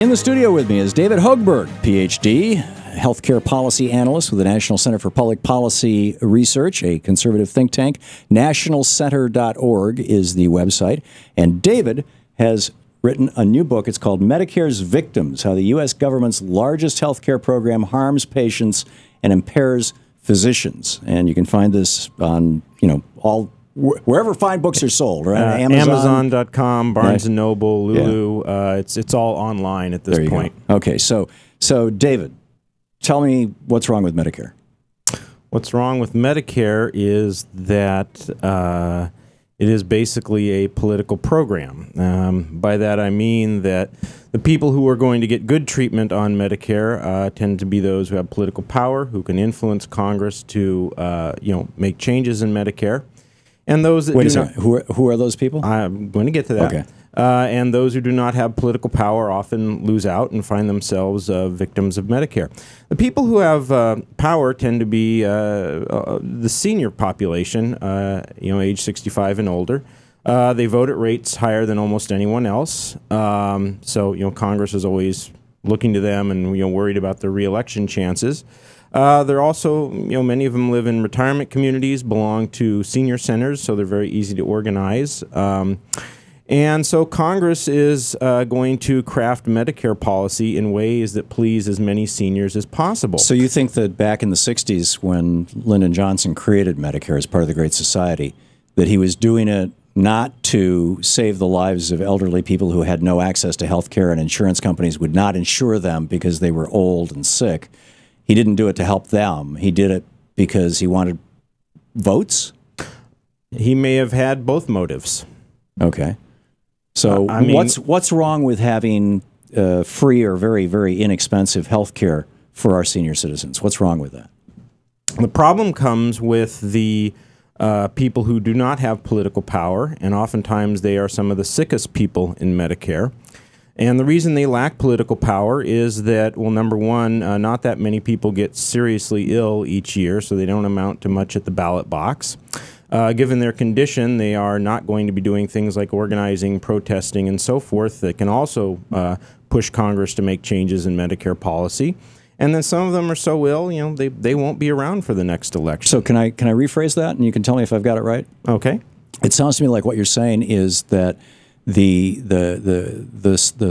In the studio with me is David Hogberg, Ph.D., healthcare policy analyst with the National Center for Public Policy Research, a conservative think tank. Nationalcenter.org is the website. And David has written a new book. It's called Medicare's Victims: How the U.S. Government's Largest Healthcare Program Harms Patients and Impairs Physicians. And you can find this on, wherever fine books are sold, right? Amazon.com, Barnes & Noble, Lulu. Yeah. It's all online at this point. Go. Okay, so David, tell me what's wrong with Medicare. What's wrong with Medicare is that it is basically a political program. By that I mean that the people who are going to get good treatment on Medicare tend to be those who have political power, who can influence Congress to make changes in Medicare. And those that Wait a second. Who are those people? I'm going to get to that. Okay. And those who do not have political power often lose out and find themselves victims of Medicare. The people who have power tend to be the senior population, age 65 and older. They vote at rates higher than almost anyone else. So Congress is always looking to them and worried about their reelection chances. They're also, many of them live in retirement communities, belong to senior centers, so they're very easy to organize. And so Congress is going to craft Medicare policy in ways that please as many seniors as possible. So you think that back in the 60s, when Lyndon Johnson created Medicare as part of the Great Society, that he was doing it not to save the lives of elderly people who had no access to health care and insurance companies would not insure them because they were old and sick? He didn't do it to help them. He did it because he wanted votes? He may have had both motives. Okay. So what's wrong with having free or very, very inexpensive health care for our senior citizens? What's wrong with that? The problem comes with the people who do not have political power, and oftentimes they are some of the sickest people in Medicare. And the reason they lack political power is that, well, number one, not that many people get seriously ill each year, so they don't amount to much at the ballot box. Given their condition, they are not going to be doing things like organizing, protesting, and so forth that can also push Congress to make changes in Medicare policy. And then some of them are so ill, they won't be around for the next election. So can I rephrase that, and you can tell me if I've got it right? Okay. It sounds to me like what you're saying is that the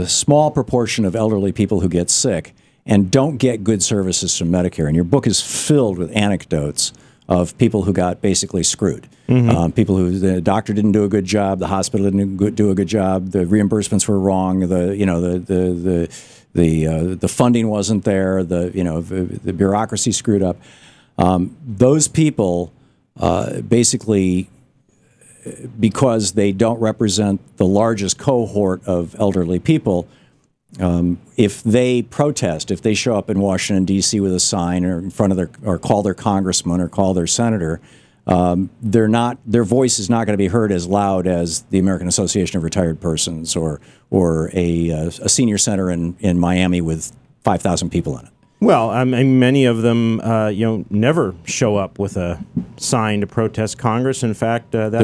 small proportion of elderly people who get sick and don't get good services from Medicare, and your book is filled with anecdotes of people who got basically screwed. Mm-hmm. People who the doctor didn't do a good job, the hospital didn't do a good job, the reimbursements were wrong, the funding wasn't there, the bureaucracy screwed up. Those people basically, because they don't represent the largest cohort of elderly people, if they protest, if they show up in Washington, D.C. with a sign or in front of or call their congressman or call their senator, their voice is not going to be heard as loud as the American Association of Retired Persons or a senior center in Miami with 5,000 people in it. Well, many of them, never show up with a sign to protest Congress. In fact, not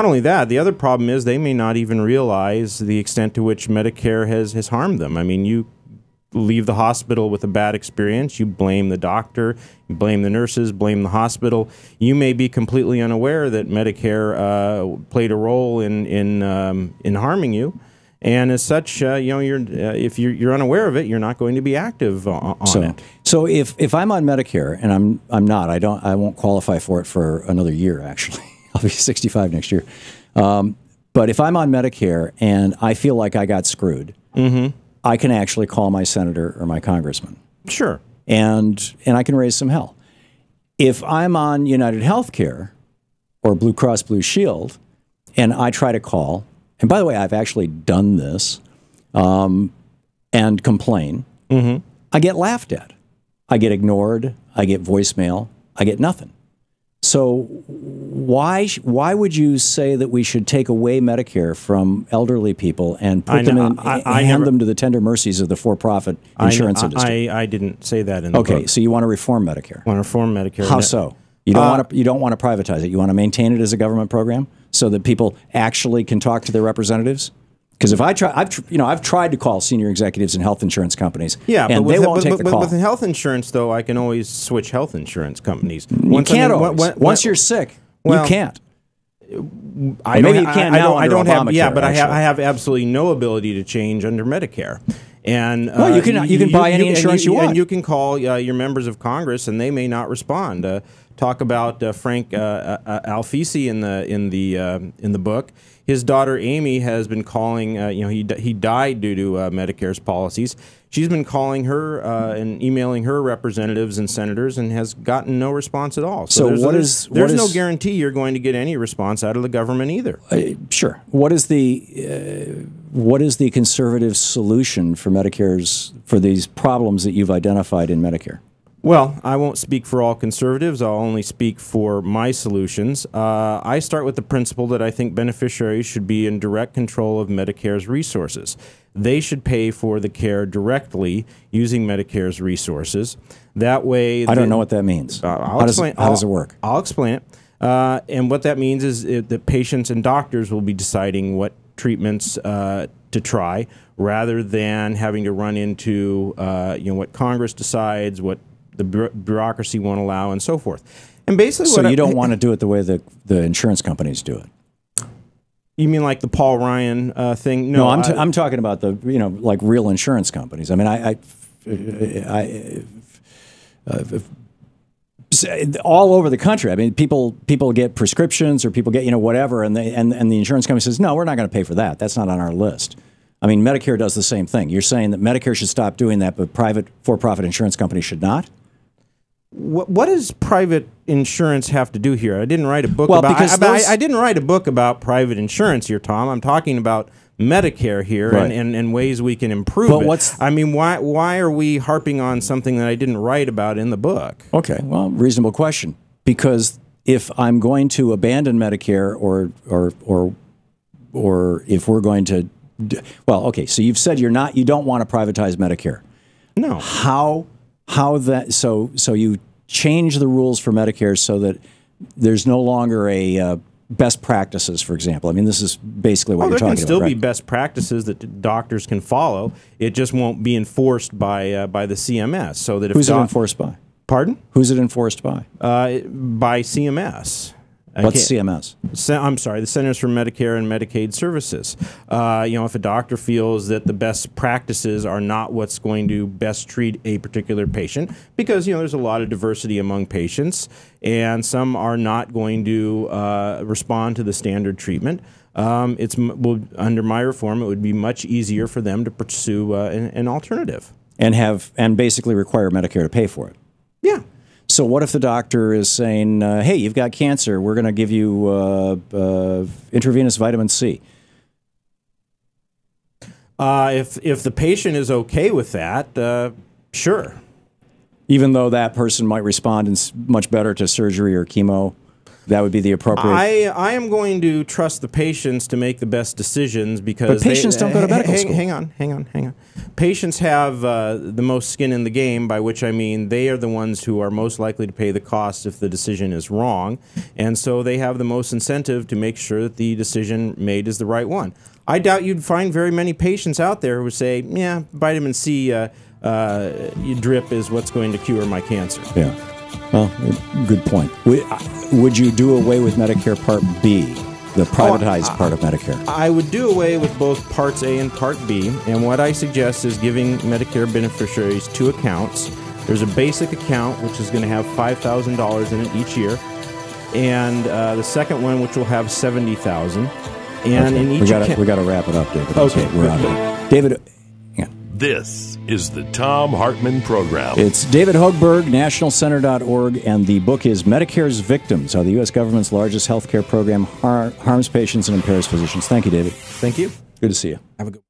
only that, the other problem is they may not even realize the extent to which Medicare has harmed them. I mean, you leave the hospital with a bad experience, you blame the doctor, you blame the nurses, blame the hospital. You may be completely unaware that Medicare played a role in harming you. And as such, if you're unaware of it, you're not going to be active on it. So if I'm on Medicare, and I'm not, I won't qualify for it for another year. Actually, I'll be 65 next year. But if I'm on Medicare and I feel like I got screwed, mm-hmm. I can actually call my senator or my congressman. Sure. And I can raise some hell. If I'm on United Healthcare or Blue Cross Blue Shield, and I try to call. And by the way, I've actually done this and complain. Mm-hmm. I get laughed at. I get ignored. I get voicemail. I get nothing. So why would you say that we should take away Medicare from elderly people and put them in, hand them to the tender mercies of the for-profit insurance industry? I didn't say that in the book. Okay, so you want to reform Medicare? Want to reform Medicare? How so? You don't want to privatize it. You want to maintain it as a government program so that people actually can talk to their representatives? Because if I've tried to call senior executives in health insurance companies, and but they won't take the call. With health insurance, though, I can always switch health insurance companies. You can't always. Once you're sick, you can't. Maybe you can't now under Obamacare. Yeah, but I have absolutely no ability to change under Medicare. And well, you can buy any insurance you want, and you can call your members of Congress, and they may not respond. Talk about Frank Alfisi in the book. His daughter Amy has been calling. He died due to Medicare's policies. She's been calling her and emailing her representatives and senators, and has gotten no response at all. So there's no guarantee you're going to get any response out of the government either. Sure. What is the conservative solution for for these problems that you've identified in Medicare? Well, I won't speak for all conservatives. I'll only speak for my solutions. I start with the principle that I think beneficiaries should be in direct control of Medicare's resources. They should pay for the care directly using Medicare's resources. That way... I don't know what that means. How does it work? I'll explain it. And what that means is that patients and doctors will be deciding what treatments to try, rather than having to run into what Congress decides, what the bureaucracy won't allow, and so forth. And basically, so you don't want to do it the way the insurance companies do it. You mean like the Paul Ryan thing? No, I'm talking about the like real insurance companies. I mean, all over the country. I mean, people get prescriptions, or people get whatever, and the insurance company says, no, we're not going to pay for that. That's not on our list. I mean, Medicare does the same thing. You're saying that Medicare should stop doing that, but private for-profit insurance companies should not? What does private insurance have to do here? I didn't write a book about. I didn't write a book about private insurance here, Tom. I'm talking about Medicare here, right, and ways we can improve it. I mean, why are we harping on something that I didn't write about in the book? Okay, well, reasonable question. Because if I'm going to abandon Medicare, or if we're going to, well, okay, so you've said you don't want to privatize Medicare. No. So you change the rules for Medicare so that there's no longer a best practices, for example. I mean, this is basically what you're talking about. There can still be best practices that doctors can follow. It just won't be enforced by the CMS. So that if who's it enforced by? Pardon? Who's it enforced by? By CMS. What's CMS? I'm sorry, the Centers for Medicare and Medicaid Services. If a doctor feels that the best practices are not what's going to best treat a particular patient, because there's a lot of diversity among patients, and some are not going to respond to the standard treatment. Under my reform, it would be much easier for them to pursue an alternative, and basically require Medicare to pay for it. Yeah. So what if the doctor is saying, hey, you've got cancer, we're going to give you intravenous vitamin C? If the patient is okay with that, sure. Even though that person might respond much better to surgery or chemo, that would be the appropriate... I am going to trust the patients to make the best decisions, because... But patients don't go to medical school. Hang on. Patients have the most skin in the game, by which I mean they are the ones who are most likely to pay the cost if the decision is wrong, and so they have the most incentive to make sure that the decision made is the right one. I doubt you'd find very many patients out there who say, yeah, vitamin C drip is what's going to cure my cancer. Yeah. Well, good point. Would you do away with Medicare Part B, the privatized part of Medicare? I would do away with both Parts A and Part B, and what I suggest is giving Medicare beneficiaries two accounts. There's a basic account, which is going to have $5,000 in it each year, and the second one, which will have $70,000. And in each we got to wrap it up, David. Okay, we're out of here. David. This is the Thom Hartmann Program. It's David Hogberg, nationalcenter.org, and the book is Medicare's Victims, How the U.S. Government's Largest Healthcare Program Harms Patients and Impairs Physicians. Thank you, David. Thank you. Good to see you. Have a good